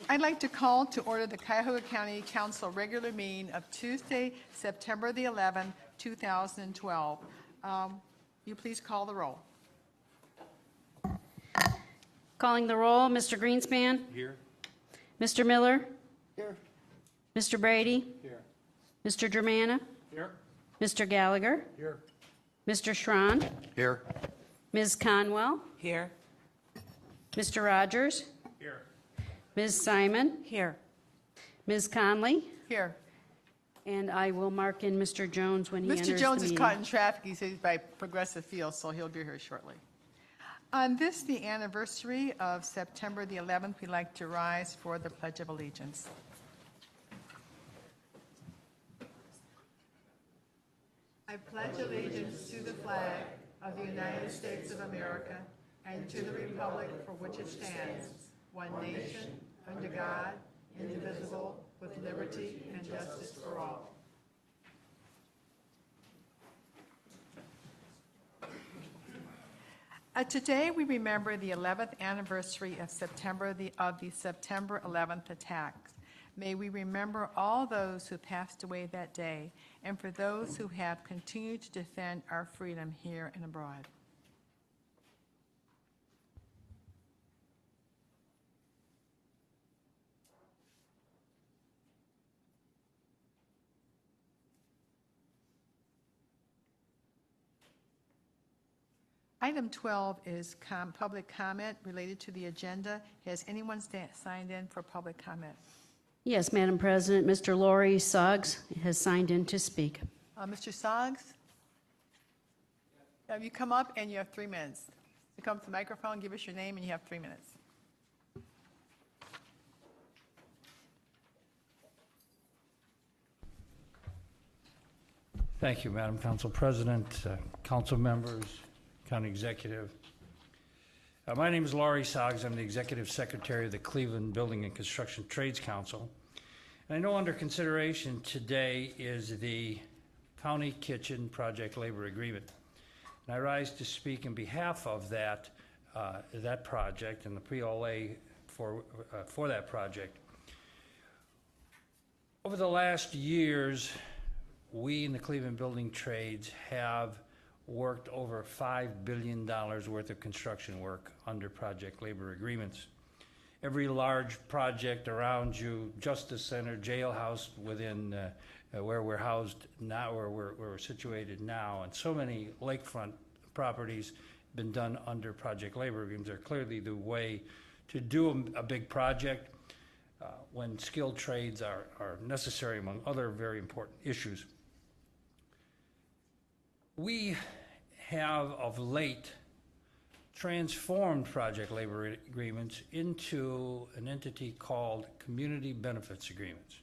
I'd like to call to order the Cuyahoga County Council regular meeting of Tuesday, September the 11th, 2012. You please call the roll. Calling the roll, Mr. Greenspan. Here. Mr. Miller. Here. Mr. Brady. Here. Mr. Germana. Here. Mr. Gallagher. Here. Mr. Schron. Here. Ms. Conwell. Here. Mr. Rogers. Here. Ms. Simon. Here. Ms. Conley. Here. And I will mark in Mr. Jones when he enters the Mr. meeting. Jones is caught in traffic. He says by Progressive Field, so he'll be here shortly. On this, the anniversary of September the 11th, we'd like to rise for the Pledge of Allegiance. I pledge allegiance to the flag of the United States of America and to the republic for which it stands, one nation, under God, indivisible, with liberty and justice for all. Today, we remember the 11th anniversary of the September 11th attacks. May we remember all those who passed away that day, and for those who have continued to defend our freedom here and abroad. Item 12 is public comment related to the agenda. Has anyone signed in for public comment? Yes, Madam President, Mr. Laurie Suggs has signed in to speak. Mr. Soggs? You come up and you have 3 minutes. You come to the microphone, give us your name, and you have 3 minutes. Thank you, Madam Council President, council members, county executive. My name is Laurie Soggs. I'm the Executive Secretary of the Cleveland Building and Construction Trades Council. And I know under consideration today is the County Kitchen Project Labor Agreement. And I rise to speak in behalf of that project and the pre-OLA for that project. Over the last years, we in the Cleveland Building Trades have worked over $5 billion worth of construction work under project labor agreements. Every large project around you, Justice Center, jailhouse within where we're housed now, where we're situated now, and so many lakefront properties been done under project labor agreements. They're clearly the way to do a big project when skilled trades are necessary, among other very important issues. We have of late transformed project labor agreements into an entity called community benefits agreements,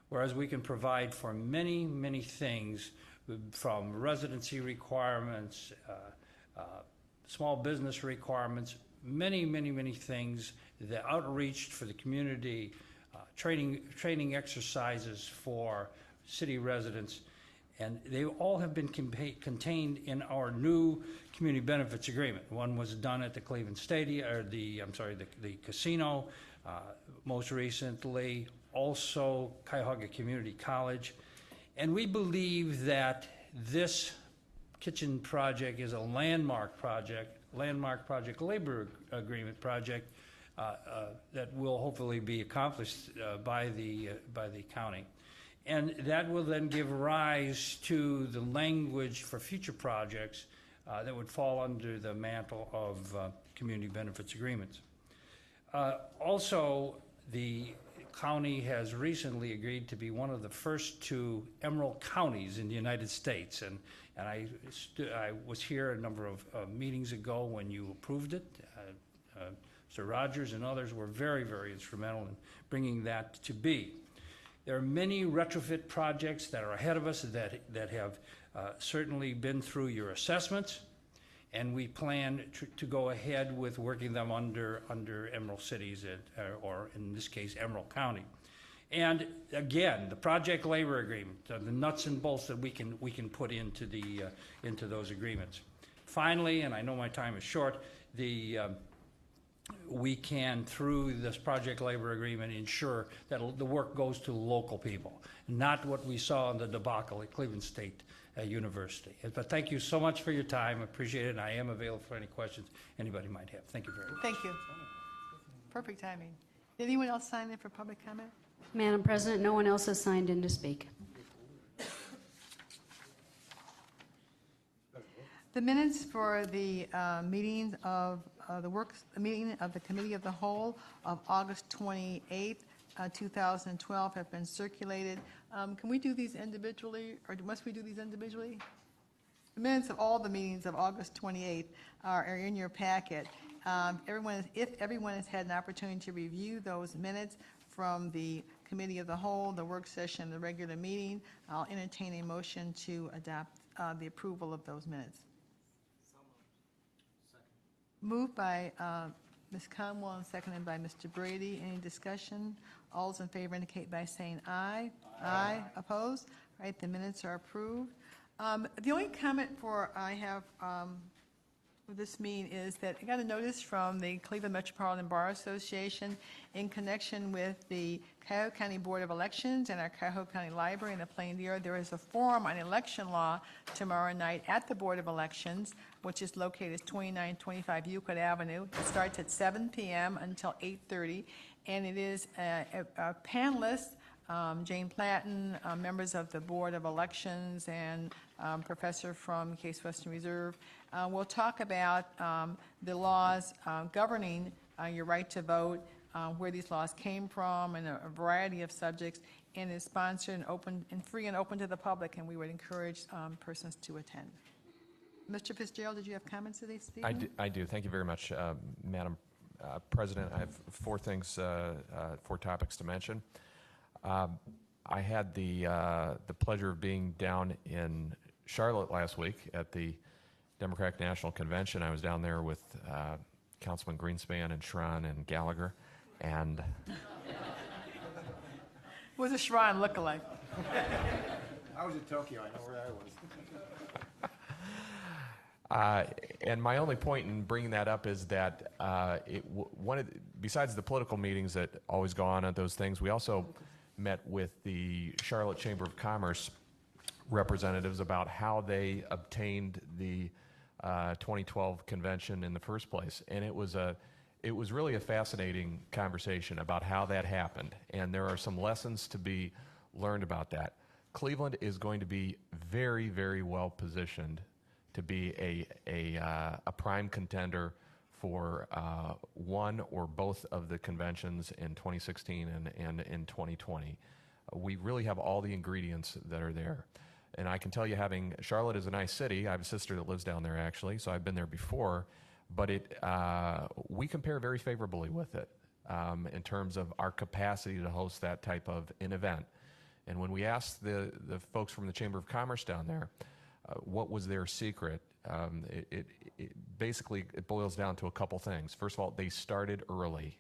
whereas we can provide for many, many things from residency requirements, small business requirements, many, many, many things, the outreach for the community, training exercises for city residents. And they all have been contained in our new community benefits agreement. One was done at the Cleveland Stadium, or the casino, most recently, also Cuyahoga Community College. And we believe that this kitchen project is a landmark project labor agreement project that will hopefully be accomplished by the county. And that will then give rise to the language for future projects that would fall under the mantle of community benefits agreements. Also, the county has recently agreed to be one of the first 2 emerald counties in the United States. And I was here a number of meetings ago when you approved it. Mr. Rogers and others were very, very instrumental in bringing that to be. There are many retrofit projects that are ahead of us that have certainly been through your assessments, and we plan to go ahead with working them under Emerald Cities, or in this case, Emerald County. And again, the project labor agreement, the nuts and bolts that we can put into those agreements. Finally, and I know my time is short, the we can, through this project labor agreement, ensure that the work goes to local people, not what we saw in the debacle at Cleveland State University. But thank you so much for your time. I appreciate it, and I am available for any questions anybody might have. Thank you very much. Thank you. Perfect timing. Did anyone else sign in for public comment? Madam President, no one else has signed in to speak. The minutes for the meeting of meeting of the Committee of the Whole of August 28th, 2012 have been circulated. Can we do these individually, or must we do these individually? The minutes of all the meetings of August 28th are in your packet. If everyone has had an opportunity to review those minutes from the Committee of the Whole, the work session, the regular meeting, I'll entertain a motion to adopt the approval of those minutes. Moved by Ms. Conwell and seconded by Mr. Brady. Any discussion? All those in favor indicate by saying aye. Aye. Opposed? All right, the minutes are approved. The only comment I have for this meeting is that I got a notice from the Cleveland Metropolitan Bar Association in connection with the Cuyahoga County Board of Elections and our Cuyahoga County Library in the Plain Deer. There is a forum on election law tomorrow night at the Board of Elections, which is located at 2925 Euclid Avenue. It starts at 7 p.m. until 8:30, and it is a panelist, Jane Platten, members of the Board of Elections, and professor from Case Western Reserve. We'll talk about the laws governing your right to vote, where these laws came from, and a variety of subjects, and is sponsored and open and free and open to the public, and we would encourage persons to attend. Mr. Fitzgerald, did you have comments to this evening? I do. Thank you very much, Madam President. I have four topics to mention. I had the pleasure of being down in Charlotte last week at the Democratic National Convention. I was down there with Councilman Greenspan and Schron and Gallagher, and Was a Shrine lookalike? I was in Tokyo. I know where I was. And my only point in bringing that up is that besides the political meetings that always go on at those things, we also met with the Charlotte Chamber of Commerce representatives about how they obtained the 2012 convention in the first place. And it was really a fascinating conversation about how that happened. And there are some lessons to be learned about that. Cleveland is going to be very, very well positioned to be a prime contender for one or both of the conventions in 2016 and in 2020. We really have all the ingredients that are there. And I can tell you, Charlotte is a nice city. I have a sister that lives down there, actually, so I've been there before. But we compare very favorably with it in terms of our capacity to host that type of an event. And when we asked the folks from the Chamber of Commerce down there, what was their secret? Basically, it boils down to a couple things. First of all, they started early.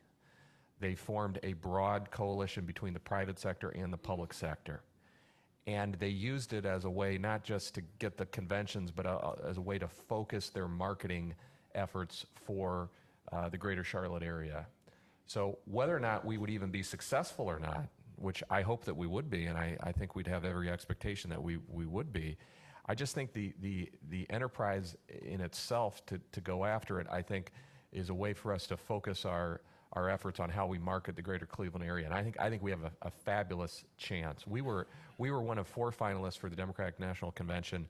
They formed a broad coalition between the private sector and the public sector. And they used it as a way not just to get the conventions, but as a way to focus their marketing efforts for the greater Charlotte area. So whether or not we would even be successful or not, which I hope that we would be, and I think we'd have every expectation that we would be, I just think the enterprise in itself to go after it, I think, is a way for us to focus our efforts on how we market the greater Cleveland area. And I think we have a fabulous chance. We were one of 4 finalists for the Democratic National Convention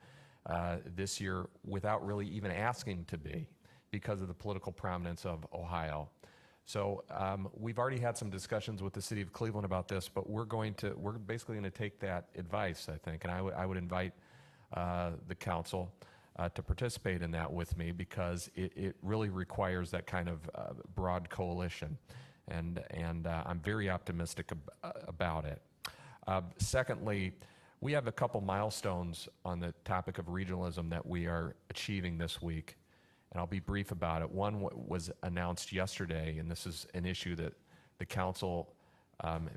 this year without really even asking to be, because of the political prominence of Ohio. So we've already had some discussions with the city of Cleveland about this, but we're basically going to take that advice, I think, and I would invite the council to participate in that with me, because it really requires that kind of broad coalition, and I'm very optimistic about it. Secondly, we have a couple milestones on the topic of regionalism that we are achieving this week, and I'll be brief about it. One was announced yesterday, and this is an issue that the council,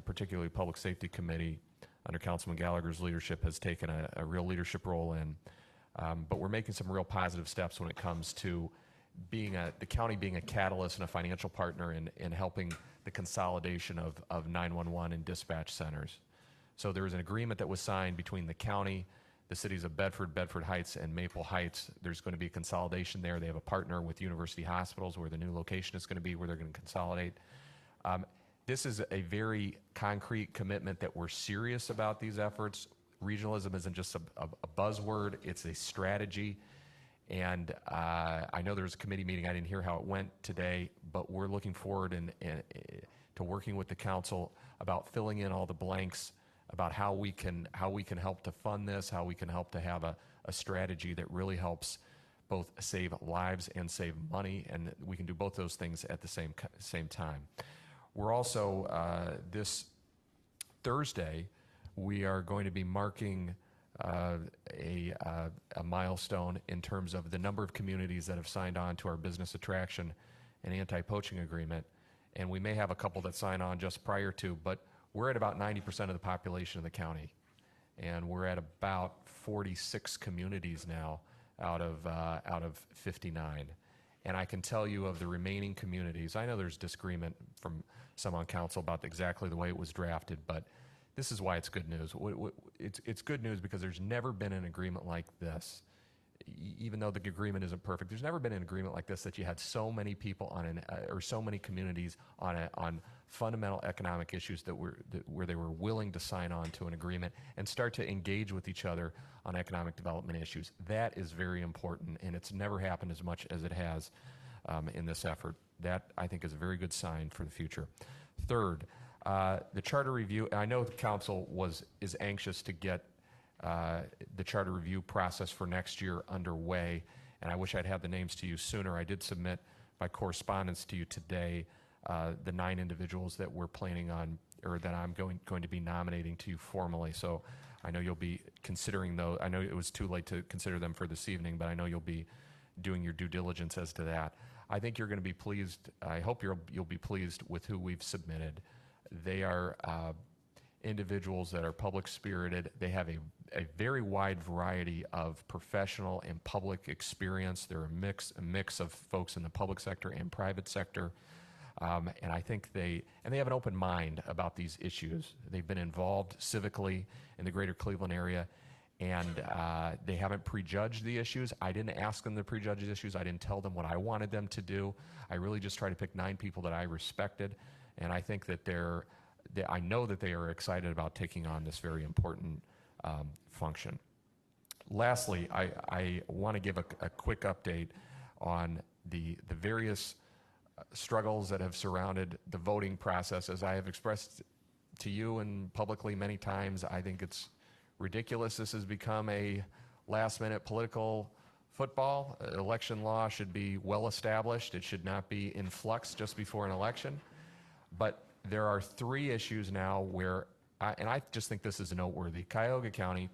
particularly Public Safety Committee, under Councilman Gallagher's leadership, has taken a real leadership role in. But we're making some real positive steps when it comes to the county being a catalyst and a financial partner in helping the consolidation of 911 and dispatch centers. So there was an agreement that was signed between the county, the cities of Bedford, Bedford Heights, and Maple Heights. There's going to be a consolidation there. They have a partner with University Hospitals where the new location is going to be, where they're going to consolidate. This is a very concrete commitment that we're serious about these efforts. Regionalism isn't just a buzzword, it's a strategy. And I know there was a committee meeting. I didn't hear how it went today, but we're looking forward to working with the council about filling in all the blanks about how we can help to fund this, how we can help to have a strategy that really helps both save lives and save money, and we can do both those things at the same time. We're also this Thursday we are going to be marking a milestone in terms of the number of communities that have signed on to our business attraction and anti-poaching agreement, and we may have a couple that sign on just prior to, but we're at about 90% of the population of the county, and we're at about 46 communities now out of 59. And I can tell you of the remaining communities, I know there's disagreement from some on council about exactly the way it was drafted, but this is why it's good news. It's good news because there's never been an agreement like this. Even though the agreement isn't perfect, there's never been an agreement like this that you had so many people or so many communities on fundamental economic issues where they were willing to sign on to an agreement and start to engage with each other on economic development issues. That is very important, and it's never happened as much as it has in this effort. That, I think, is a very good sign for the future. Third, the charter review. I know the council is anxious to get the charter review process for next year underway, and I wish I'd had the names to you sooner. I did submit by correspondence to you today the 9 individuals that we're planning on, or that I'm going to be nominating to you formally. So I know you'll be considering those. I know it was too late to consider them for this evening, but I know you'll be doing your due diligence as to that. I think you're going to be pleased. I hope you'll be pleased with who we've submitted. They are individuals that are public-spirited. They have a very wide variety of professional and public experience. They're a mix of folks in the public sector and private sector. And I think they have an open mind about these issues. They've been involved civically in the greater Cleveland area, and they haven't prejudged the issues. I didn't ask them to prejudge the issues. I didn't tell them what I wanted them to do. I really just tried to pick 9 people that I respected, and I think that I know that they are excited about taking on this very important function. Lastly, I want to give a quick update on the various struggles that have surrounded the voting process. As I have expressed to you and publicly many times, I think it's ridiculous. This has become a last-minute political football. Election law should be well established. It should not be in flux just before an election. But there are 3 issues now where, and I just think this is noteworthy. Cuyahoga County,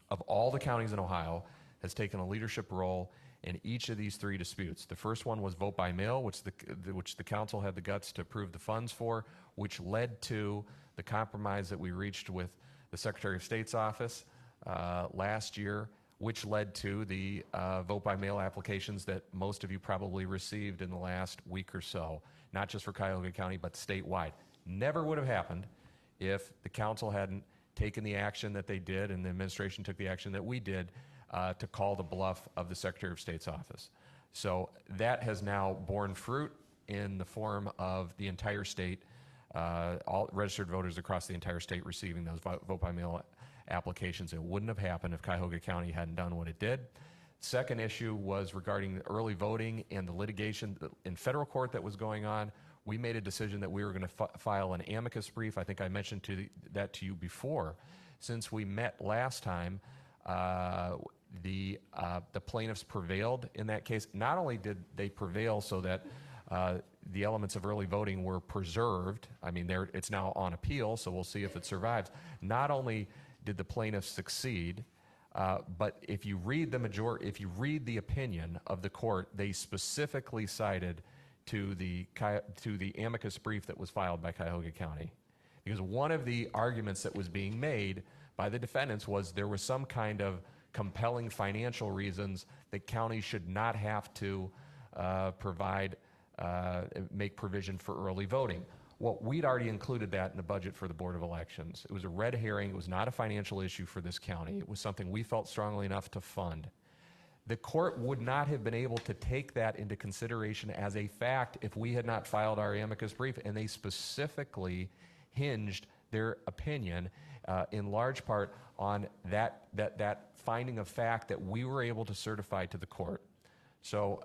of all the counties in Ohio, has taken a leadership role in each of these 3 disputes. The first one was vote by mail, which the council had the guts to approve the funds for, which led to the compromise that we reached with the Secretary of State's office last year, which led to the vote by mail applications that most of you probably received in the last week or so, not just for Cuyahoga County, but statewide. Never would have happened if the council hadn't taken the action that they did and the administration took the action that we did to call the bluff of the Secretary of State's office. So that has now borne fruit in the form of the entire state, all registered voters across the entire state receiving those vote by mail applications. It wouldn't have happened if Cuyahoga County hadn't done what it did. Second issue was regarding early voting and the litigation in federal court that was going on. We made a decision that we were going to file an amicus brief. I think I mentioned that to you before. Since we met last time, the plaintiffs prevailed in that case. Not only did they prevail so that the elements of early voting were preserved, I mean, it's now on appeal, so we'll see if it survives. Not only did the plaintiffs succeed, but if you read the opinion of the court, they specifically cited to the amicus brief that was filed by Cuyahoga County, because one of the arguments that was being made by the defendants was there was some kind of compelling financial reasons that counties should not have to make provision for early voting. Well, we'd already included that in the budget for the Board of Elections. It was a red herring. It was not a financial issue for this county. It was something we felt strongly enough to fund. The court would not have been able to take that into consideration as a fact if we had not filed our amicus brief, and they specifically hinged their opinion in large part on that finding of fact that we were able to certify to the court. So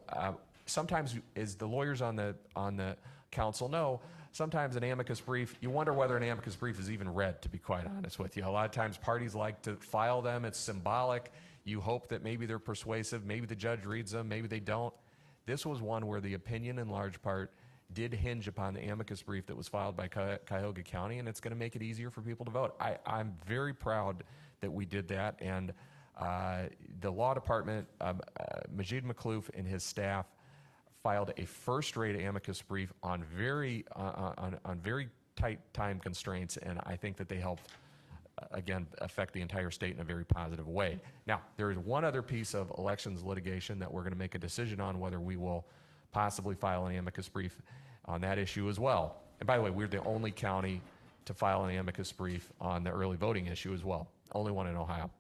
sometimes, as the lawyers on the council know, sometimes an amicus brief, you wonder whether an amicus brief is even read, to be quite honest with you. A lot of times parties like to file them. It's symbolic. You hope that maybe they're persuasive. Maybe the judge reads them. Maybe they don't. This was one where the opinion, in large part, did hinge upon the amicus brief that was filed by Cuyahoga County, and it's going to make it easier for people to vote. I'm very proud that we did that, and the law department, Majid Makhlouf and his staff, filed a first-rate amicus brief on very tight time constraints, and I think that they helped, again, affect the entire state in a very positive way. Now, there is one other piece of elections litigation that we're going to make a decision on, whether we will possibly file an amicus brief on that issue as well. And by the way, we're the only county to file an amicus brief on the early voting issue as well. Only one in Ohio.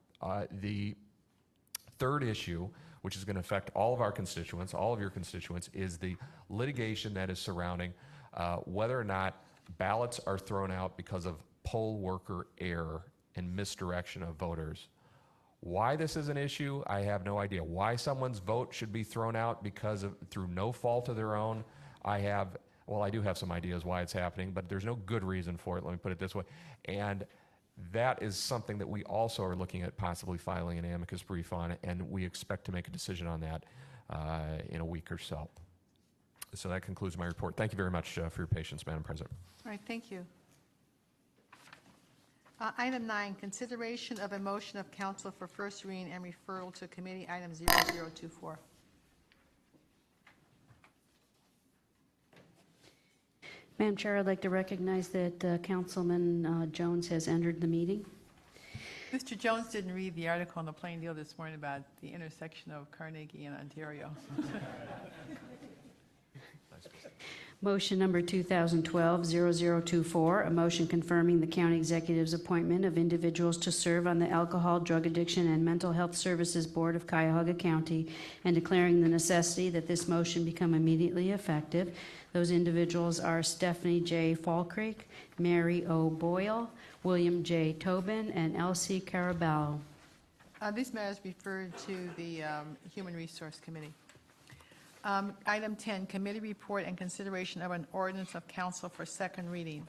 The third issue, which is going to affect all of our constituents, all of your constituents, is the litigation that is surrounding whether or not ballots are thrown out because of poll worker error and misdirection of voters. Why this is an issue, I have no idea. Why someone's vote should be thrown out through no fault of their own, I do have some ideas why it's happening, but there's no good reason for it, let me put it this way. And that is something that we also are looking at possibly filing an amicus brief on, and we expect to make a decision on that in a week or so. So that concludes my report. Thank you very much for your patience, Madam President. All right, thank you. Item 9, consideration of a motion of council for first reading and referral to committee, item 0024. Madam Chair, I'd like to recognize that Councilman Jones has entered the meeting. Mr. Jones didn't read the article in the Plain Deal this morning about the intersection of Carnegie and Ontario. Motion number 2012-0024, a motion confirming the county executive's appointment of individuals to serve on the Alcohol, Drug Addiction, and Mental Health Services Board of Cuyahoga County, and declaring the necessity that this motion become immediately effective. Those individuals are Stephanie J. Falkreek, Mary O. Boyle, William J. Tobin, and Elsie Carabello. These matters referred to the Human Resource Committee. Item 10, committee report and consideration of an ordinance of council for second reading.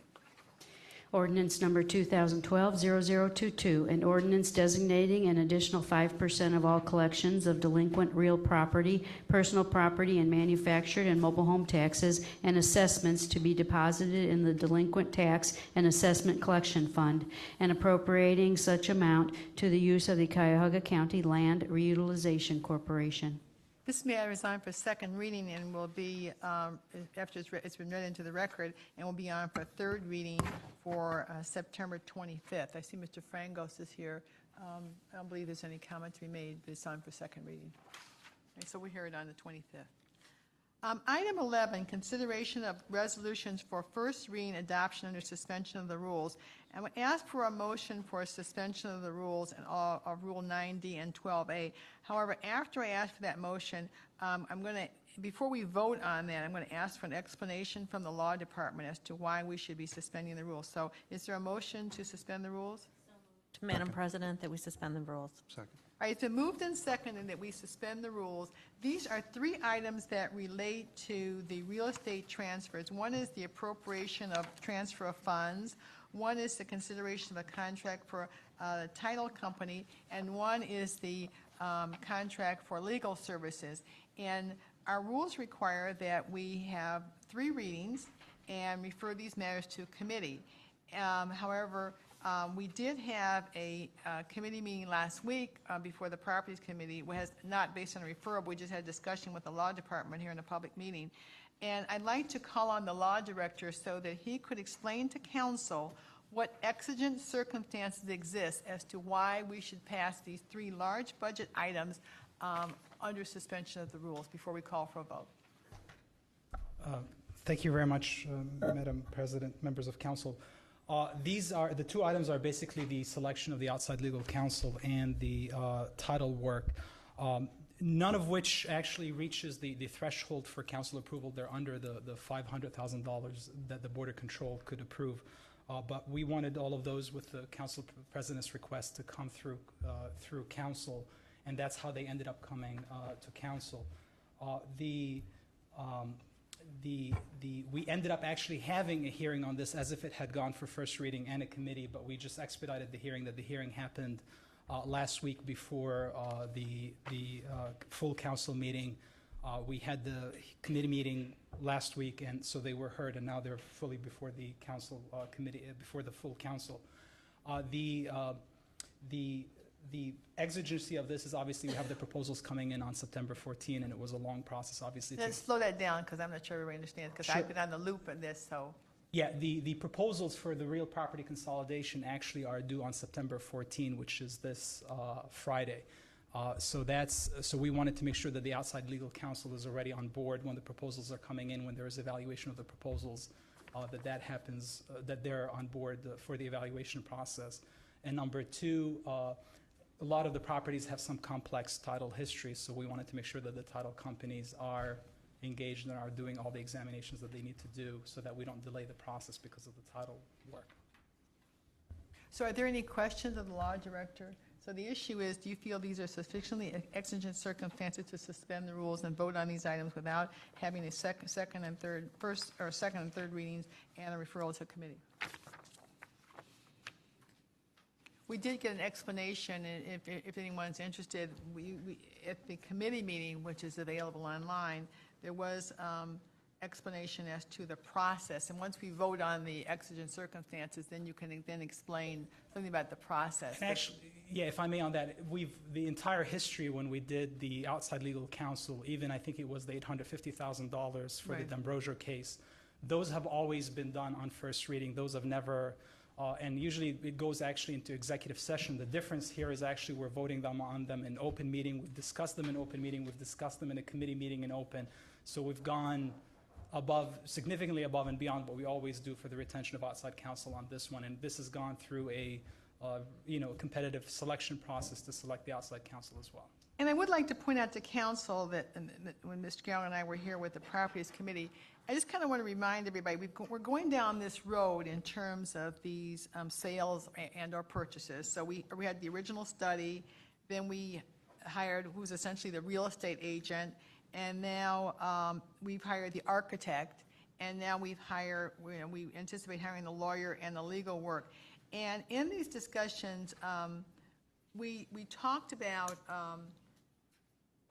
Ordinance number 2012-0022, an ordinance designating an additional 5% of all collections of delinquent real property, personal property, and manufactured and mobile home taxes and assessments to be deposited in the delinquent tax and assessment collection fund, and appropriating such amount to the use of the Cuyahoga County Land Reutilization Corporation. This matter is on for second reading and will be, after it's been read into the record, and will be on for third reading for September 25th. I see Mr. Frangos is here. I don't believe there's any comment to be made, but it's on for second reading. Okay, so we'll hear it on the 25th. Item 11, consideration of resolutions for first reading adoption under suspension of the rules. And we ask for a motion for a suspension of the rules and all of Rule 9D and 12A. However, after I ask for that motion, before we vote on that, I'm going to ask for an explanation from the law department as to why we should be suspending the rules. So is there a motion to suspend the rules? Madam President, that we suspend the rules. Second. All right, it's been moved and seconded that we suspend the rules. These are three items that relate to the real estate transfers. One is the appropriation of transfer of funds. One is the consideration of a contract for a title company. And one is the contract for legal services. And our rules require that we have three readings and refer these matters to committee. However, we did have a committee meeting last week before the Properties Committee. It was not based on a referral. We just had a discussion with the law department here in a public meeting. And I'd like to call on the law director so that he could explain to council what exigent circumstances exist as to why we should pass these three large budget items under suspension of the rules before we call for a vote. Thank you very much, Madam President, members of council. The two items are basically the selection of the outside legal counsel and the title work, none of which actually reaches the threshold for council approval. They're under the $500,000 that the Board of Control could approve. But we wanted all of those with the council president's request to come through council, and that's how they ended up coming to council. We ended up actually having a hearing on this as if it had gone for first reading and a committee, but we just expedited the hearing. The hearing happened last week before the full council meeting. We had the committee meeting last week, and so they were heard, and now they're fully before the council committee, before the full council. The exigency of this is obviously we have the proposals coming in on September 14, and it was a long process, obviously. Let's slow that down, because I'm not sure everybody understands, because Sure. I've been on the loop in this, so. Yeah, the proposals for the real property consolidation actually are due on September 14, which is this Friday. So we wanted to make sure that the outside legal counsel is already on board when the proposals are coming in, when there is evaluation of the proposals, that happens, that they're on board for the evaluation process. And number two, a lot of the properties have some complex title history, so we wanted to make sure that the title companies are engaged and are doing all the examinations that they need to do so that we don't delay the process because of the title work. So are there any questions of the law director? So the issue is, do you feel these are sufficiently exigent circumstances to suspend the rules and vote on these items without having a second and third readings and a referral to committee? We did get an explanation, and if anyone's interested, we at the committee meeting, which is available online, there was explanation as to the process. And once we vote on the exigent circumstances, then you can then explain something about the process. And actually, yeah, if I may on that, the entire history when we did the outside legal counsel, even I think it was the $850,000 for Right. the D'Ambrosio case, those have always been done on first reading. Those have never, and usually it goes actually into executive session. The difference here is actually we're voting them on them in open meeting. We've discussed them in open meeting. We've discussed them in a committee meeting in open. So we've gone significantly above and beyond what we always do for the retention of outside counsel on this one. And this has gone through a competitive selection process to select the outside counsel as well. And I would like to point out to council that when Mr. Gallo and I were here with the Properties Committee, I just kind of want to remind everybody, we're going down this road in terms of these sales and/or purchases. So we had the original study, then we hired who's essentially the real estate agent, and now we've hired the architect, and now we anticipate hiring the lawyer and the legal work. And in these discussions, we talked about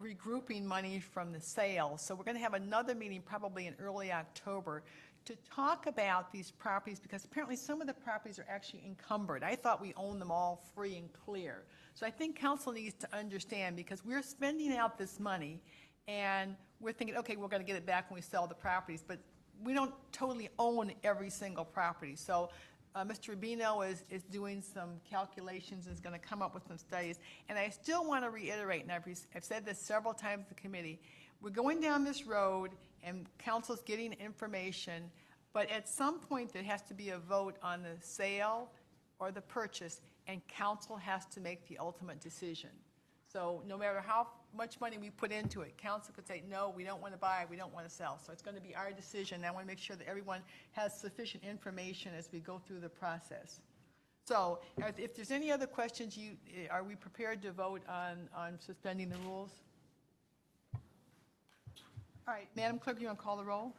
regrouping money from the sale. So we're going to have another meeting probably in early October to talk about these properties, because apparently some of the properties are actually encumbered. I thought we owned them all free and clear. So I think council needs to understand, because we're spending out this money and we're thinking, okay, we're going to get it back when we sell the properties, but we don't totally own every single property. So Mr. Rubino is doing some calculations and is going to come up with some studies. And I still want to reiterate, and I've said this several times to the committee, we're going down this road and council's getting information, but at some point there has to be a vote on the sale or the purchase, and council has to make the ultimate decision. So no matter how much money we put into it, council could say, no, we don't want to buy, we don't want to sell. So it's going to be our decision. I want to make sure that everyone has sufficient information as we go through the process. So if there's any other questions, are we prepared to vote on suspending the rules? All right, Madam Clerk, you want to call the roll?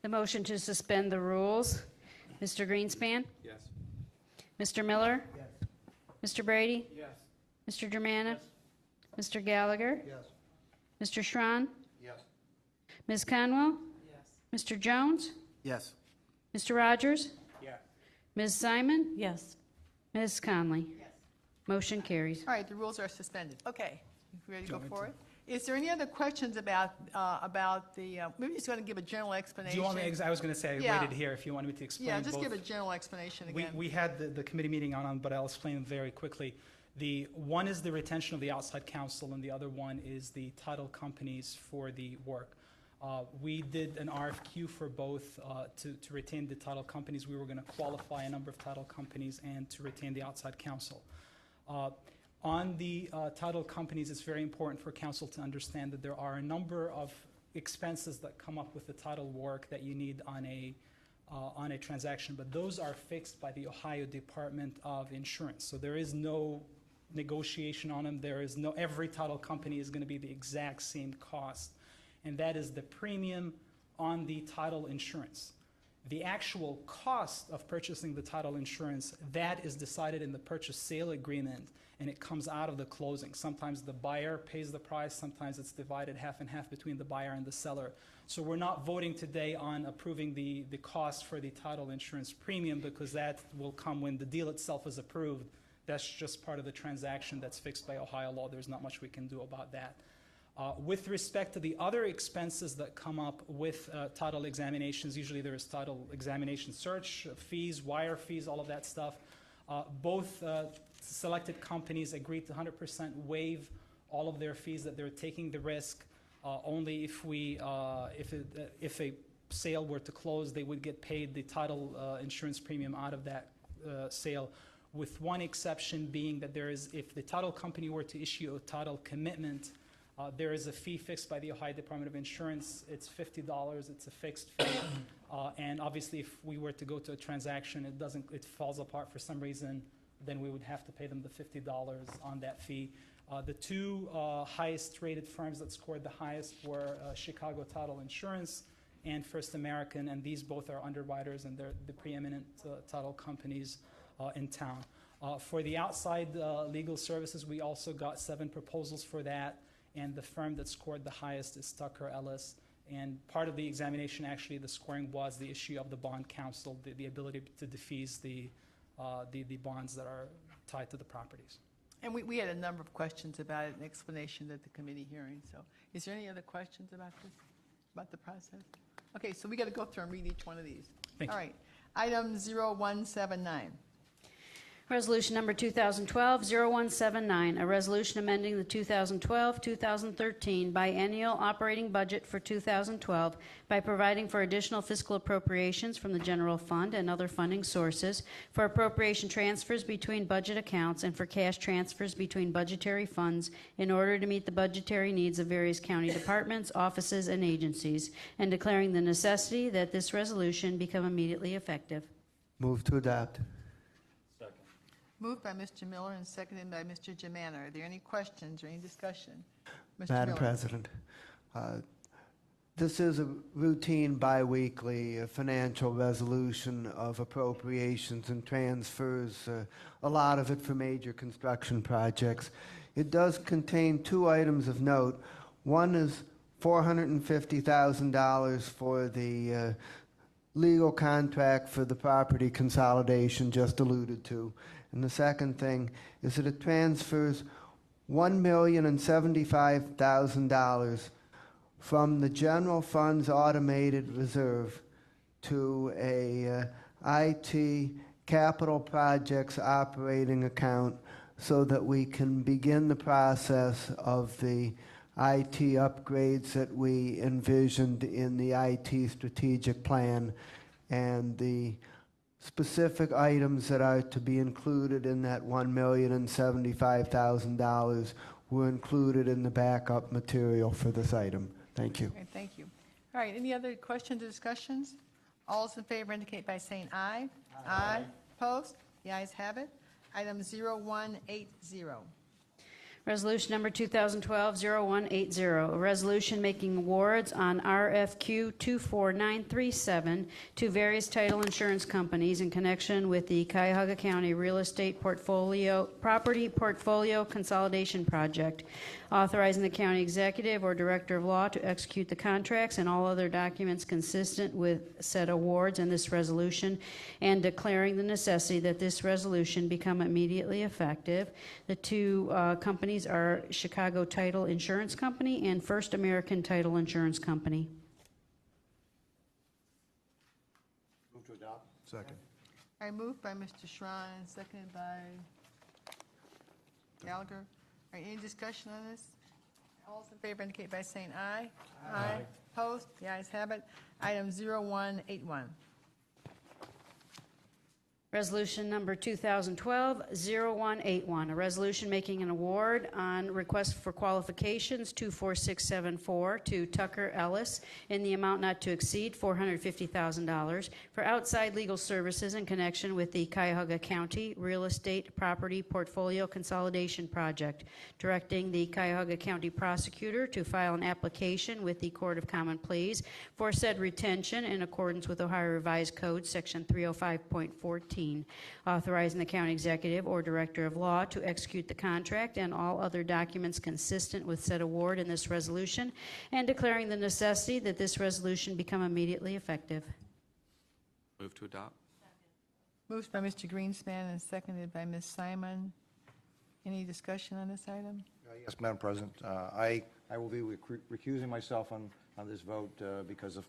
The motion to suspend the rules. Mr. Greenspan? Yes. Mr. Miller? Yes. Mr. Brady? Yes. Mr. Germana? Mr. Gallagher? Yes. Mr. Schron? Yes. Ms. Conwell? Yes. Mr. Jones? Yes. Mr. Rogers? Yes. Ms. Simon? Yes. Ms. Conley? Yes. Motion carries. All right, the rules are suspended. Okay, you ready to go Do you want me for it? Is there any other questions about the, maybe just going to give a general Do explanation? you want me, I was going to say, I Yeah. waited here if you wanted me to explain Yeah, both. just give a general explanation again. We had the committee meeting on, but I'll explain very quickly. The one is the retention of the outside counsel, and the other one is the title companies for the work. We did an RFQ for both to retain the title companies. We were going to qualify a number of title companies and to retain the outside counsel. On the title companies, it's very important for council to understand that there are a number of expenses that come up with the title work that you need on a transaction, but those are fixed by the Ohio Department of Insurance. So there is no negotiation on them. Every title company is going to be the exact same cost, and that is the premium on the title insurance. The actual cost of purchasing the title insurance, that is decided in the purchase sale agreement, and it comes out of the closing. Sometimes the buyer pays the price, sometimes it's divided half and half between the buyer and the seller. So we're not voting today on approving the cost for the title insurance premium, because that will come when the deal itself is approved. That's just part of the transaction that's fixed by Ohio law. There's not much we can do about that. With respect to the other expenses that come up with title examinations, usually there is title examination search fees, wire fees, all of that stuff. Both selected companies agreed to 100% waive all of their fees, that they're taking the risk. Only if a sale were to close, they would get paid the title insurance premium out of that sale, with one exception being that if the title company were to issue a title commitment, there is a fee fixed by the Ohio Department of Insurance. It's $50. It's a fixed fee. And obviously, if we were to go to a transaction, it falls apart for some reason, then we would have to pay them the $50 on that fee. The two highest rated firms that scored the highest were Chicago Title Insurance and First American, and these both are underwriters, and they're the preeminent title companies in town. For the outside legal services, we also got 7 proposals for that, and the firm that scored the highest is Tucker Ellis. And part of the examination, actually, the scoring was the issue of the bond counsel, the ability to defease the bonds that are tied to the properties. And we had a number of questions about it, an explanation at the committee hearing. So is there any other questions about this, about the process? Okay, so we got to go through and read each one of these. Thank you. All right. Item 0179. Resolution number 2012-0179, a resolution amending the 2012-2013 biennial operating budget for 2012 by providing for additional fiscal appropriations from the general fund and other funding sources, for appropriation transfers between budget accounts, and for cash transfers between budgetary funds in order to meet the budgetary needs of various county departments, offices, and agencies, and declaring the necessity that this resolution become immediately effective. Move to adopt. Moved by Mr. Miller and seconded by Mr. Jemana. Are there any questions or any discussion? Mr. Madam Miller. President, this is a routine biweekly financial resolution of appropriations and transfers, a lot of it for major construction projects. It does contain 2 items of note. One is $450,000 for the legal contract for the property consolidation just alluded to. And the second thing is that it transfers $1,075,000 from the general fund's automated reserve to a IT capital projects operating account so that we can begin the process of the IT upgrades that we envisioned in the IT strategic plan, and the specific items that are to be included in that $1,075,000 were included in the backup material for this item. Thank you. Okay, thank you. All right, any other questions or discussions? All those in favor indicate by saying aye. Aye. Opposed? The ayes have it. Item 0180. Resolution number 2012-0180, a resolution making awards on RFQ 24937 to various title insurance companies in connection with the Cuyahoga County Real Estate Property Portfolio Consolidation Project, authorizing the county executive or director of law to execute the contracts and all other documents consistent with said awards and this resolution, and declaring the necessity that this resolution become immediately effective. The 2 companies are Chicago Title Insurance Company and First American Title Insurance Company. Move to adopt. Second. All right, moved by Mr. Schrein and seconded by Gallagher. All right, any discussion on this? All those in favor indicate by saying aye. Aye. Opposed? The ayes have it. Item 0181. Resolution number 2012-0181, a resolution making an award on request for qualifications 24674 to Tucker Ellis in the amount not to exceed $450,000 for outside legal services in connection with the Cuyahoga County Real Estate Property Portfolio Consolidation Project, directing the Cuyahoga County Prosecutor to file an application with the Court of Common Pleas for said retention in accordance with Ohio Revised Code, Section 305.14. Authorizing the county executive or director of law to execute the contract and all other documents consistent with said award in this resolution, and declaring the necessity that this resolution become immediately effective. Move to adopt. Moved by Mr. Greenspan and seconded by Ms. Simon. Any discussion on this item? Yes, Madam President. I will be recusing myself on this vote because of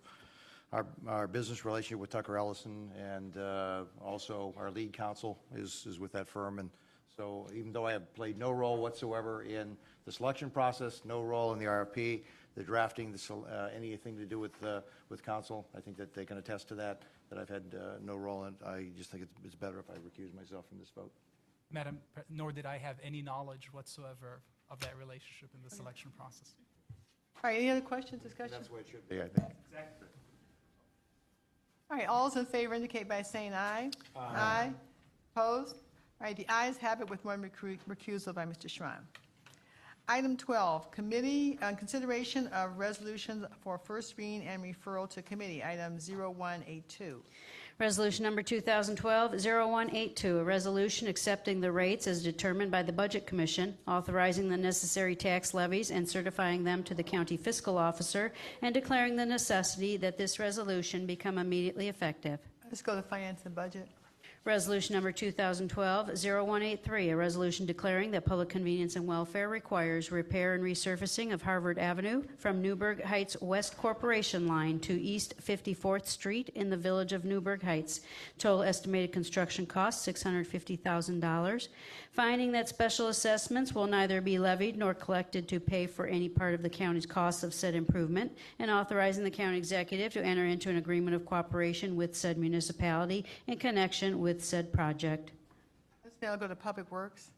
our business relationship with Tucker Ellison, and also our lead counsel is with that firm. And so even though I have played no role whatsoever in the selection process, no role in the RFP, the drafting, anything to do with counsel, I think that they can attest to that I've had no role in it. I just think it's better if I recuse myself from this vote. Nor did I have any knowledge whatsoever of that relationship in the selection process. All right, any other questions, discussion? That's the way it should be, I think. Exactly. All right, all those in favor indicate by saying aye. Aye. Opposed? All right, the ayes have it with one recusal by Mr. Schran. Item 12, committee, consideration of resolutions for first reading and referral to committee, item 0182. Resolution number 2012-0182, a resolution accepting the rates as determined by the Budget Commission, authorizing the necessary tax levies and certifying them to the county fiscal officer, and declaring the necessity that this resolution become immediately effective. Let's go to finance and budget. Resolution number 2012-0183, a resolution declaring that public convenience and welfare requires repair and resurfacing of Harvard Avenue from Newburgh Heights West Corporation Line to East 54th Street in the village of Newburgh Heights. Total estimated construction cost, $650,000. Finding that special assessments will neither be levied nor collected to pay for any part of the county's costs of said improvement, and authorizing the county executive to enter into an agreement of cooperation with said municipality in connection with said project. Let's now go to public works.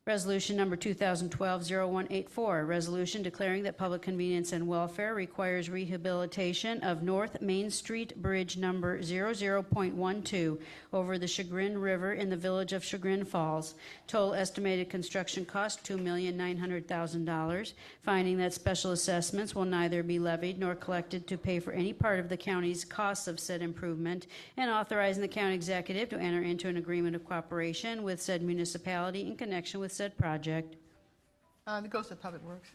Resolution number 2012-0184, a resolution declaring that public convenience and welfare requires rehabilitation of North Main Street Bridge number 00.12 over the Chagrin River in the village of Chagrin Falls. Total estimated construction cost, $2,900,000. Finding that special assessments will neither be levied nor collected to pay for any part of the county's costs of said improvement, and authorizing the county executive to enter into an agreement of cooperation with said municipality in connection with said project. It goes to public works.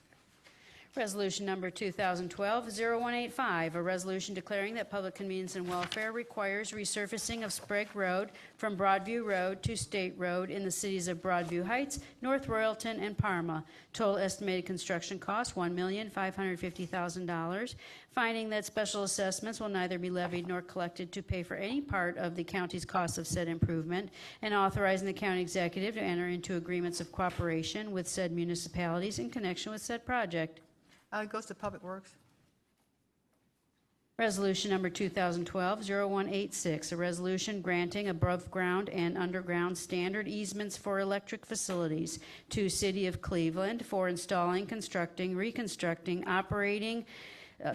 Resolution number 2012-0185, a resolution declaring that public convenience and welfare requires resurfacing of Sprague Road from Broadview Road to State Road in the cities of Broadview Heights, North Royalton, and Parma. Total estimated construction cost, $1,550,000. Finding that special assessments will neither be levied nor collected to pay for any part of the county's costs of said improvement, and authorizing the county executive to enter into agreements of cooperation with said municipalities in connection with said project. It goes to public works. Resolution number 2012-0186, a resolution granting above-ground and underground standard easements for electric facilities to City of Cleveland for installing, constructing, reconstructing, operating,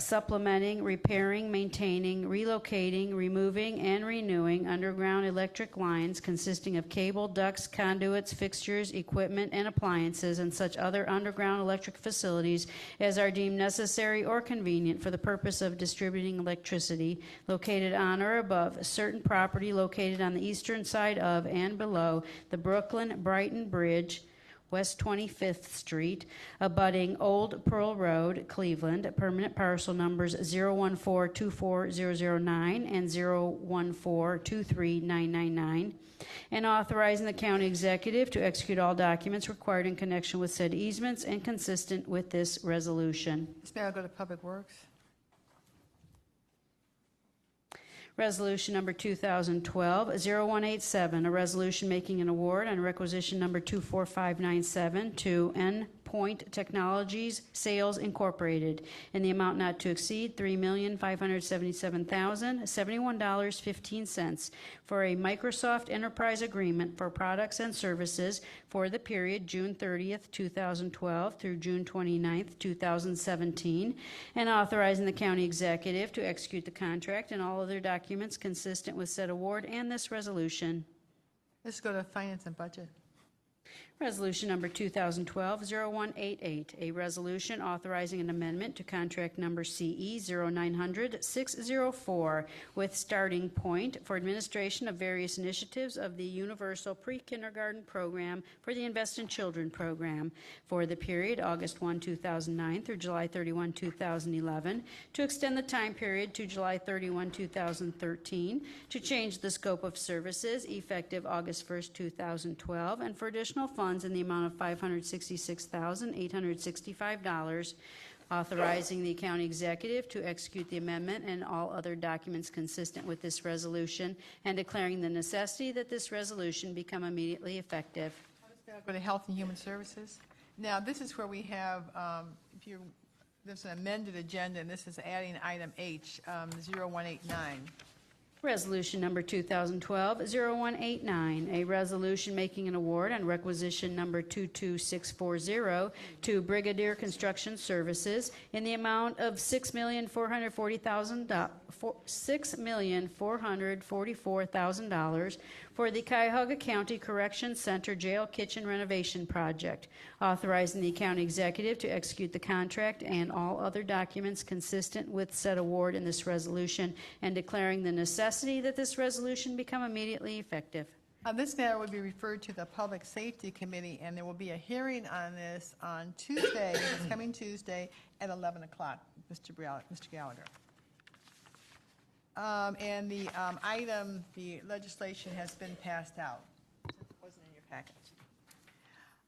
supplementing, repairing, maintaining, relocating, removing, and renewing underground electric lines consisting of cable, ducts, conduits, fixtures, equipment, and appliances, and such other underground electric facilities as are deemed necessary or convenient for the purpose of distributing electricity located on or above certain property located on the eastern side of and below the Brooklyn-Brighton Bridge, West 25th Street, abutting Old Pearl Road, Cleveland, permanent parcel numbers 014240009 and 014239999, and authorizing the county executive to execute all documents required in connection with said easements and consistent with this resolution. Let's now go to public works. Resolution number 2012-0187, a resolution making an award on requisition number 24597 to Endpoint Technologies Sales Incorporated in the amount not to exceed $3,577,071.15 for a Microsoft Enterprise Agreement for products and services for the period June 30th, 2012 through June 29th, 2017, and authorizing the county executive to execute the contract and all other documents consistent with said award and this resolution. Let's go to Finance and Budget. Resolution number 2012-0188, a resolution authorizing an amendment to contract number CE 0900-604 with Starting Point for administration of various initiatives of the Universal Pre-Kindergarten Program for the Invest in Children program for the period August 1, 2009 through July 31, 2011, to extend the time period to July 31, 2013, to change the scope of services effective August 1, 2012, and for additional funds in the amount of $566,865, authorizing the county executive to execute the amendment and all other documents consistent with this resolution, and declaring the necessity that this resolution become immediately effective. Go to Health and Human Services. Now, this is where we have, there's an amended agenda, and this is adding item H, 0189. Resolution number 2012-0189, a resolution making an award on requisition number 22640 to Brigadier Construction Services in the amount of $6,444,000 for the Cuyahoga County Correction Center Jail Kitchen Renovation Project, authorizing the county executive to execute the contract and all other documents consistent with said award in this resolution, and declaring the necessity that this resolution become immediately effective. This matter will be referred to the Public Safety Committee, and there will be a hearing on this on Tuesday, this coming Tuesday, at 11 o'clock, Mr. Gallagher. And the item, the legislation has been passed out. It wasn't in your package.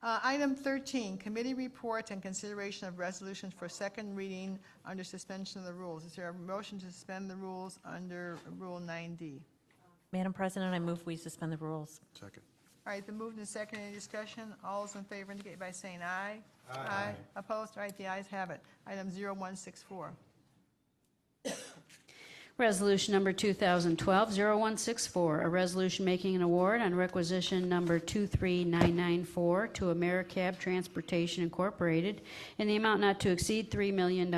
Item 13, committee reports and consideration of resolutions for second reading under suspension of the rules. Is there a motion to suspend the rules under Rule 9D? Madam President, I move we suspend the rules. Second. All right, the moved and second, any discussion? All those in favor indicate by saying aye. Aye. Opposed? All right, the ayes have it. Item 0164. Resolution number 2012-0164, a resolution making an award on requisition number 23994 to AmeriCab Transportation Incorporated in the amount not to exceed $3 million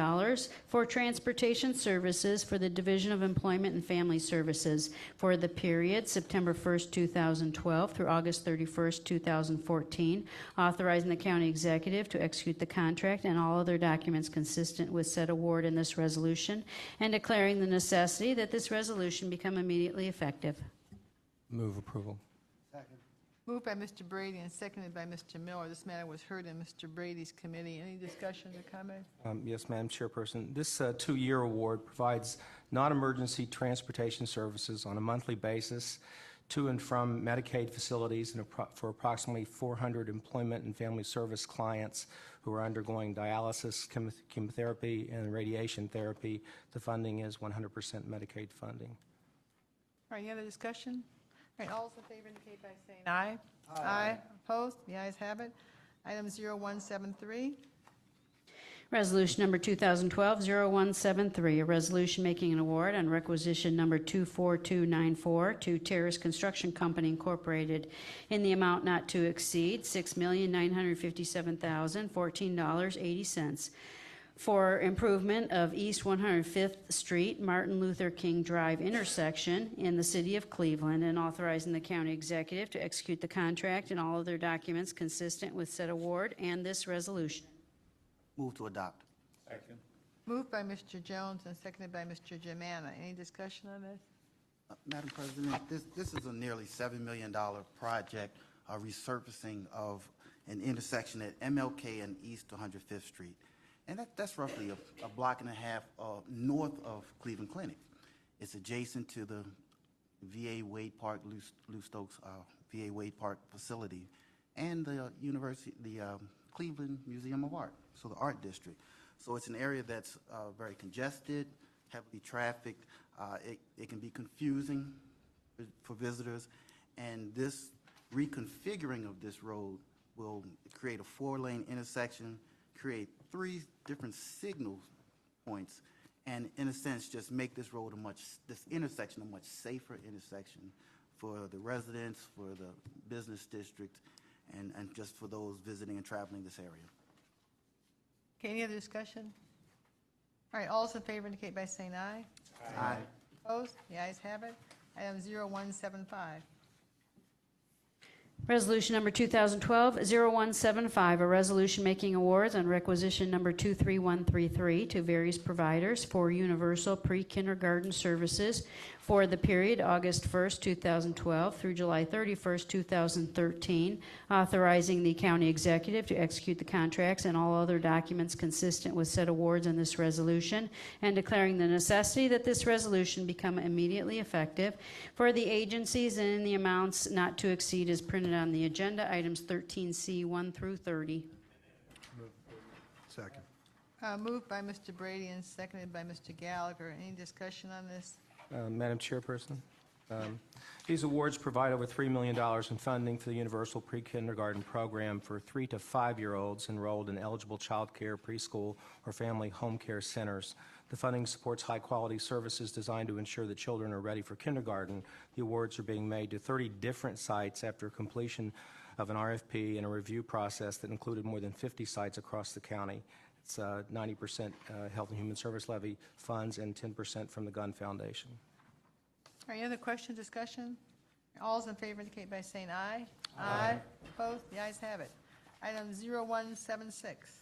for transportation services for the Division of Employment and Family Services for the period September 1st, 2012 through August 31st, 2014, authorizing the county executive to execute the contract and all other documents consistent with said award in this resolution, and declaring the necessity that this resolution become immediately effective. Move approval. Moved by Mr. Brady and seconded by Mr. Miller. This matter was heard in Mr. Brady's committee. Any discussion or comment? Yes, Madam Chairperson. This two-year award provides non-emergency transportation services on a monthly basis to and from Medicaid facilities and for approximately 400 employment and family service clients who are undergoing dialysis, chemotherapy, and radiation therapy. The funding is 100% Medicaid funding. All right, any other discussion? All right, all those in favor indicate by saying aye. Aye. Opposed? The ayes have it. Item 0173. Resolution number 2012-0173, a resolution making an award on requisition number 24294 to Terrace Construction Company Incorporated in the amount not to exceed $6,957,014.80 for improvement of East 105th Street, Martin Luther King Drive intersection in the city of Cleveland, and authorizing the county executive to execute the contract and all other documents consistent with said award and this resolution. Move to adopt. Moved by Mr. Jones and seconded by Mr. Germana. Any discussion on this? Madam President, this is a nearly $7 million project, resurfacing of an intersection at MLK and East 105th Street. And that's roughly a block and a half north of Cleveland Clinic. It's adjacent to the VA Wade Park, Lou Stokes VA Wade Park facility, and the Cleveland Museum of Art, so the Art District. So it's an area that's very congested. heavily trafficked. It can be confusing for visitors, and this reconfiguring of this road will create a 4-lane intersection, create 3 different signal points, and in a sense, just make this intersection a much safer intersection for the residents, for the business district, and just for those visiting and traveling this area. Okay, any other discussion? All right, all those in favor indicate by saying aye. Aye. Opposed? The ayes have it. Item 0175. Resolution number 2012-0175, a resolution making awards on requisition number 23133 to various providers for universal pre-kindergarten services for the period August 1st, 2012 through July 31st, 2013, authorizing the county executive to execute the contracts and all other documents consistent with said awards in this resolution, and declaring the necessity that this resolution become immediately effective for the agencies and in the amounts not to exceed as printed on the agenda, items 13C 1 through 30. Second. Moved by Mr. Brady and seconded by Mr. Gallagher. Any discussion on this? Madam Chairperson, these awards provide over $3 million in funding for the Universal Pre-Kindergarten Program for 3 to 5-year-olds enrolled in eligible child care, preschool, or family home care centers. The funding supports high-quality services designed to ensure that children are ready for kindergarten. The awards are being made to 30 different sites after completion of an RFP and a review process that included more than 50 sites across the county. It's 90% Health and Human Service levy funds and 10% from the Gun Foundation. All right, any other question, discussion? All those in favor indicate by saying aye. Aye. Opposed? The ayes have it. Item 0176.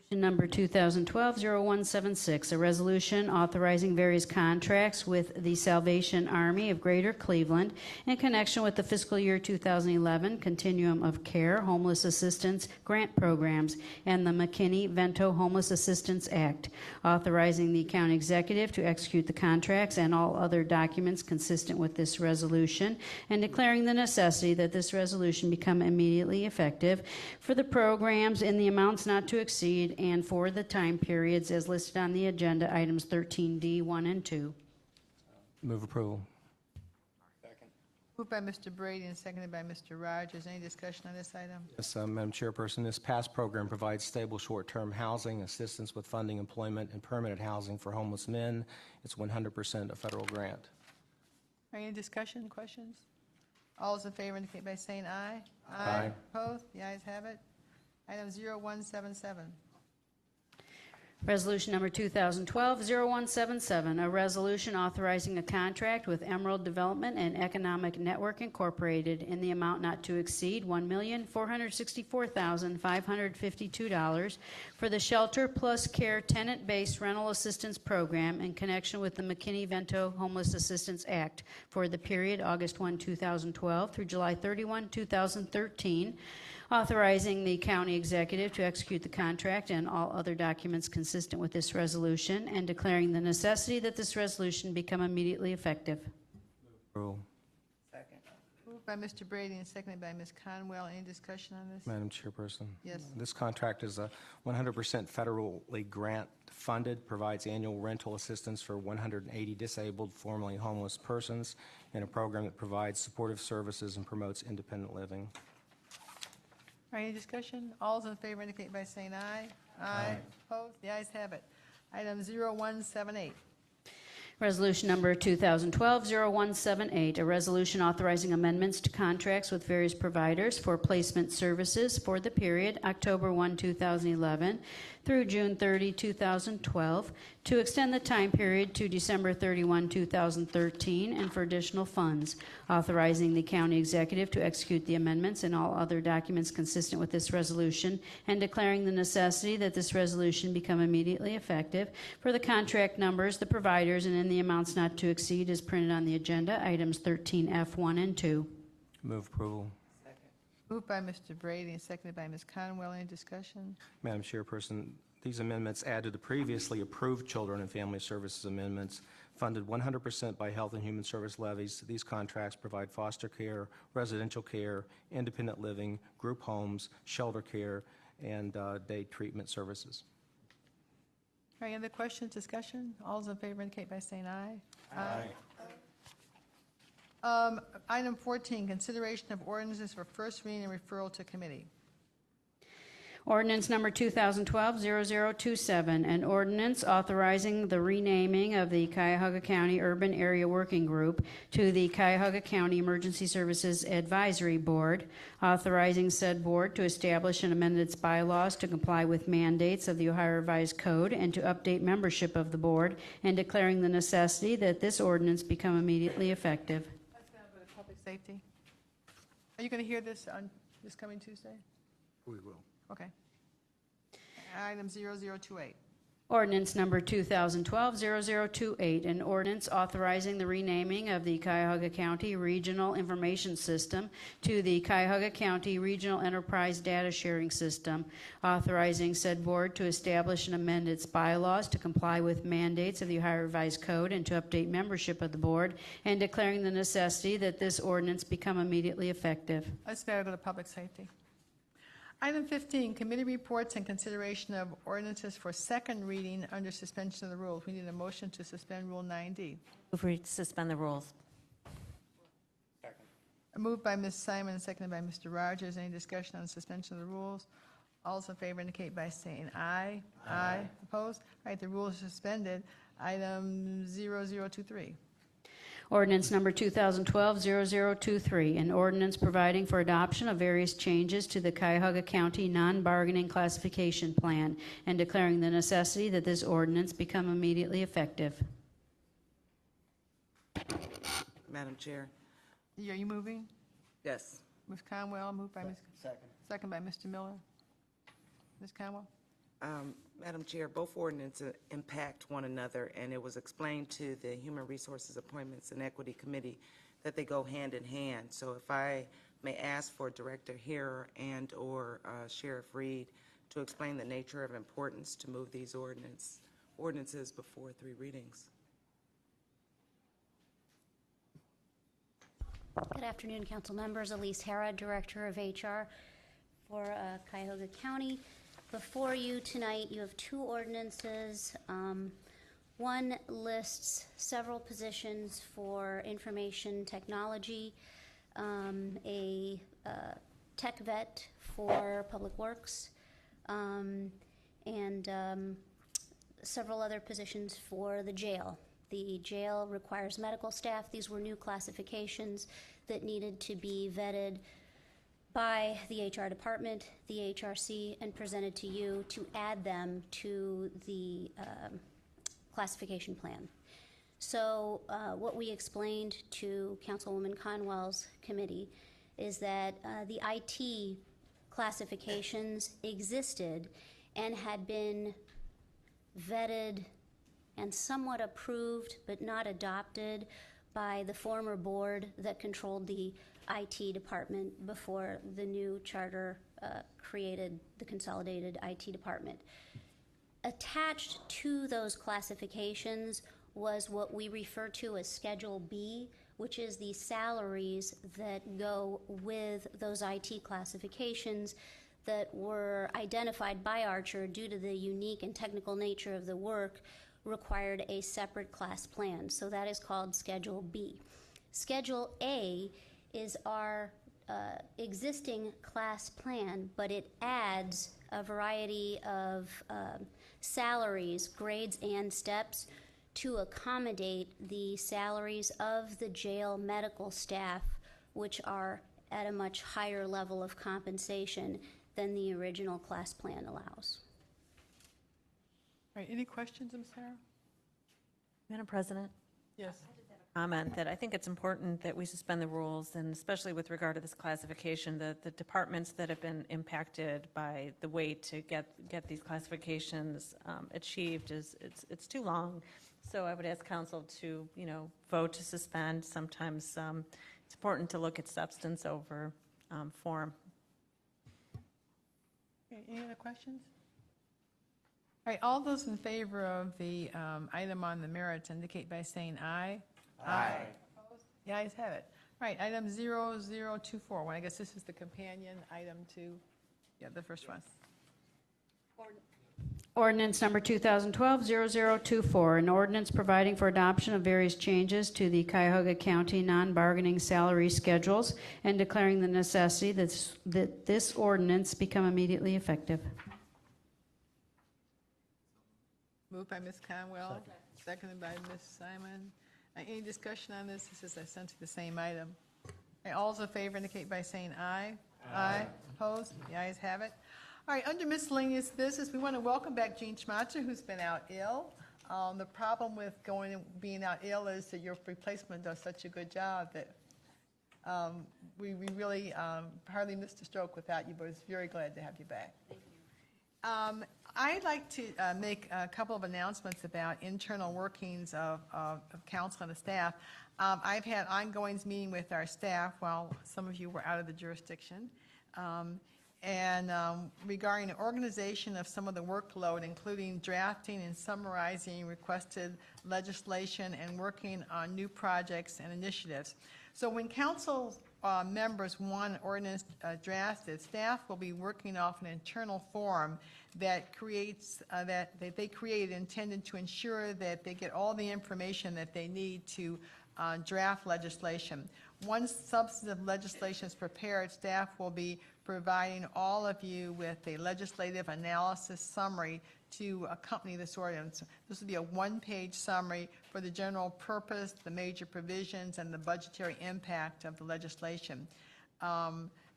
Number 2012-0176, a resolution authorizing various contracts with the Salvation Army of Greater Cleveland in connection with the fiscal year 2011 Continuum of Care Homeless Assistance Grant Programs and the McKinney-Vento Homeless Assistance Act, authorizing the county executive to execute the contracts and all other documents consistent with this resolution, and declaring the necessity that this resolution become immediately effective for the programs in the amounts not to exceed and for the time periods as listed on the agenda, items 13D 1 and 2. Move approval. Moved by Mr. Brady and seconded by Mr. Rogers. Any discussion on this item? Yes, Madam Chairperson, this past program provides stable short-term housing, assistance with funding employment, and permanent housing for homeless men. It's 100% a federal grant. Any discussion, questions? All those in favor indicate by saying aye. Aye. Opposed? The ayes have it. Item 0177. Resolution number 2012-0177, a resolution authorizing a contract with Emerald Development and Economic Network Incorporated in the amount not to exceed $1,464,552 for the Shelter Plus Care Tenant-Based Rental Assistance Program in connection with the McKinney-Vento Homeless Assistance Act for the period August 1, 2012 through July 31, 2013, authorizing the county executive to execute the contract and all other documents consistent with this resolution, and declaring the necessity that this resolution become immediately effective. Approval. Moved by Mr. Brady and seconded by Ms. Conwell. Any discussion on this? Madam Chairperson? Yes. This contract is a 100% federally grant-funded, provides annual rental assistance for 180 disabled, formerly homeless persons, in a program that provides supportive services and promotes independent living. All right, any discussion? All those in favor indicate by saying aye. Aye. Opposed? The ayes have it. Item 0178. Resolution number 2012-0178, a resolution authorizing amendments to contracts with various providers for placement services for the period October 1, 2011 through June 30, 2012, to extend the time period to December 31, 2013, and for additional funds, authorizing the county executive to execute the amendments and all other documents consistent with this resolution, and declaring the necessity that this resolution become immediately effective for the contract numbers, the providers, and in the amounts not to exceed as printed on the agenda, items 13F 1 and 2. Move approval. Moved by Mr. Brady and seconded by Ms. Conwell. Any discussion? Madam Chairperson, these amendments add to the previously approved Children and Family Services amendments, funded 100% by Health and Human Service levies. These contracts provide foster care, residential care, independent living, group homes, shelter care, and day treatment services. Any other questions, discussion? All those in favor indicate by saying aye. Item 14, consideration of ordinances for first reading and referral to committee. Ordinance number 2012-0027, an ordinance authorizing the renaming of the Cuyahoga County Urban Area Working Group to the Cuyahoga County Emergency Services Advisory Board, authorizing said board to establish and amend its bylaws to comply with mandates of the Ohio Revised Code and to update membership of the board, and declaring the necessity that this ordinance become immediately effective. That's going to go to public safety. Are you going to hear this on this coming Tuesday? We will. Okay. Item 0028. Ordinance number 2012-0028, an ordinance authorizing the renaming of the Cuyahoga County Regional Information System to the Cuyahoga County Regional Enterprise Data Sharing System, authorizing said board to establish and amend its bylaws to comply with mandates of the Ohio Revised Code and to update membership of the board, and declaring the necessity that this ordinance become immediately effective. Let's go to public safety. Item 15, committee reports and consideration of ordinances for second reading under suspension of the rules. We need a motion to suspend Rule 9D. Move we suspend the rules. Moved by Ms. Simon and seconded by Mr. Rogers. Any discussion on suspension of the rules? All those in favor indicate by saying aye. Aye. Opposed? All right, the rules are suspended. Item 0023. Ordinance number 2012-0023, an ordinance providing for adoption of various changes to the Cuyahoga County non-bargaining classification plan and declaring the necessity that this ordinance become immediately effective. Madam Chair. Are you moving? Yes. Ms. Conwell, moved by Ms. Second by Mr. Miller. Ms. Conwell? Madam Chair, both ordinances impact one another, and it was explained to the Human Resources Appointments and Equity Committee that they go hand in hand. So if I may ask for Director Harrer and/or Sheriff Reed to explain the nature of importance to move these ordinances before 3 readings. Good afternoon, council members. Elise Harrer, Director of HR for Cuyahoga County. Before you tonight, you have 2 ordinances. One lists several positions for information technology, a tech vet for Public Works, and several other positions for the jail. The jail requires medical staff. These were new classifications that needed to be vetted by the HR department, the HRC, and presented to you to add them to the classification plan. So what we explained to Councilwoman Conwell's committee is that the IT classifications existed and had been vetted and somewhat approved but not adopted by the former board that controlled the IT department before the new charter created the Consolidated IT department. Attached to those classifications was what we refer to as Schedule B, which is the salaries that go with those IT classifications that were identified by Archer due to the unique and technical nature of the work required a separate class plan. So that is called Schedule B. Schedule A is our existing class plan, but it adds a variety of salaries, grades, and steps to accommodate the salaries of the jail medical staff, which are at a much higher level of compensation than the original class plan allows. All right, any questions, Ms. Harrer? Madam President? Yes. Comment that I think it's important that we suspend the rules, and especially with regard to this classification, the departments that have been impacted by the wait to get these classifications achieved it's too long. So I would ask council to vote to suspend. Sometimes it's important to look at substance over form. Okay, any other questions? All right, all those in favor of the item on the merits indicate by saying aye. Aye. Opposed? The ayes have it. All right, item 0024. Well, I guess this is the companion item to, the first one. Ordinance number 2012-0024, an ordinance providing for adoption of various changes to the Cuyahoga County non-bargaining salary schedules and declaring the necessity that this ordinance become immediately effective. Moved by Ms. Conwell, seconded by Ms. Simon. Any discussion on this? This is essentially the same item. All those in favor indicate by saying aye. Aye. Opposed? The ayes have it. All right, under miscellaneous business, we want to welcome back Jean Schmatzer, who's been out ill. The problem with being out ill is that your replacement does such a good job that we really hardly missed a stroke without you, but it's very glad to have you back. Thank you. I'd like to make a couple of announcements about internal workings of council and the staff. I've had ongoing meeting with our staff while some of you were out of the jurisdiction. Regarding the organization of some of the workload, including drafting and summarizing requested legislation and working on new projects and initiatives. So when council members want an ordinance drafted, staff will be working off an internal form that creates that they create intended to ensure that they get all the information that they need to draft legislation. Once substantive legislation is prepared, staff will be providing all of you with a legislative analysis summary to accompany this ordinance. This will be a one-page summary for the general purpose, the major provisions, and the budgetary impact of the legislation.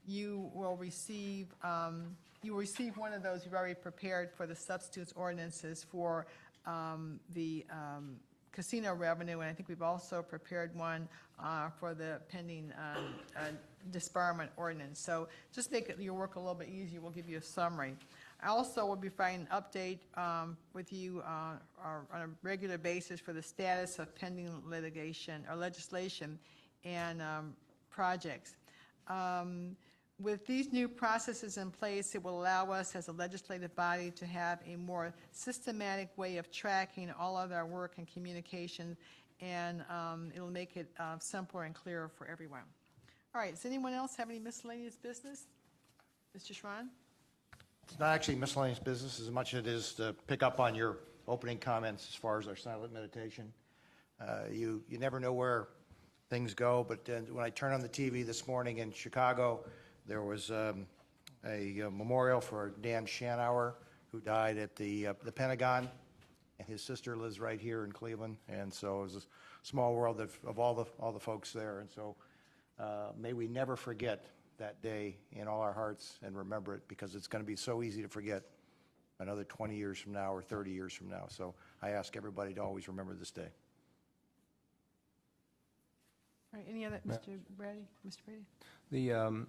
You will receive one of those. You've already prepared for the substitutes ordinances for the casino revenue, and I think we've also prepared one for the pending disbarment ordinance. So just make your work a little bit easier. We'll give you a summary. I also will be providing an update with you on a regular basis for the status of pending litigation or legislation and projects. With these new processes in place, it will allow us as a legislative body to have a more systematic way of tracking all of our work and communication, and it'll make it simpler and clearer for everyone. All right, does anyone else have any miscellaneous business? Mr. Schwan? It's not actually miscellaneous business as much as it is to pick up on your opening comments as far as our silent meditation. You never know where things go, but when I turned on the TV this morning in Chicago, there was a memorial for Dan Schanauer, who died at the Pentagon, and his sister lives right here in Cleveland, and so it was a small world of all the folks there, and so may we never forget that day in all our hearts and remember it, because it's going to be so easy to forget another 20 years from now or 30 years from now. So I ask everybody to always remember this day. All right, any other, Mr. Brady? Mr. Brady? The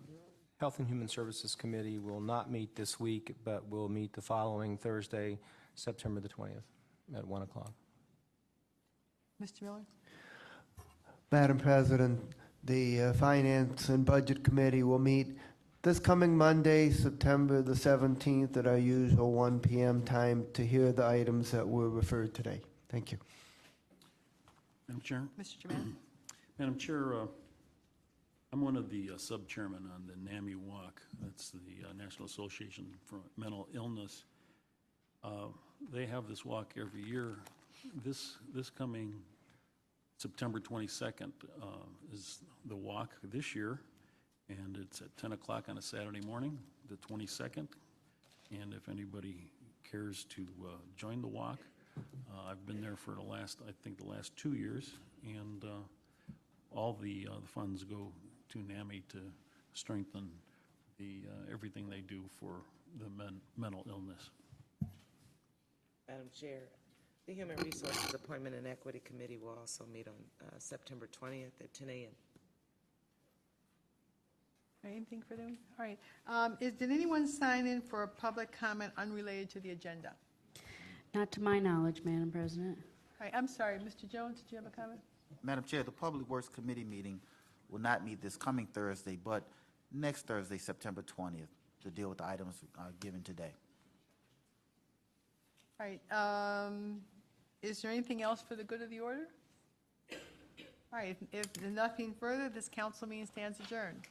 Health and Human Services Committee will not meet this week, but will meet the following Thursday, September the 20th at 1 o'clock. Mr. Miller? Madam President, the Finance and Budget Committee will meet this coming Monday, September the 17th, at our usual 1 p.m. time to hear the items that were referred today. Thank you. Madam Chair? Mr. Jermaine? Madam Chair, I'm one of the sub-chairmen on the NAMI Walk. That's the National Association for Mental Illness. They have this walk every year. This coming September 22nd is the walk this year, and it's at 10 o'clock on a Saturday morning, the 22nd. And if anybody cares to join the walk, I've been there for the last 2 years, and all the funds go to NAMI to strengthen everything they do for the mental illness. Madam Chair, the Human Resources Appointment and Equity Committee will also meet on September 20th at 10 a.m. Anything for them? All right. Did anyone sign in for a public comment unrelated to the agenda? Not to my knowledge, Madam President. All right, I'm sorry. Mr. Jones, did you have a comment? Madam Chair, the Public Works Committee meeting will not meet this coming Thursday, but next Thursday, September 20th, to deal with the items given today. All right. Is there anything else for the good of the order? All right. If nothing further, this council meeting stands adjourned.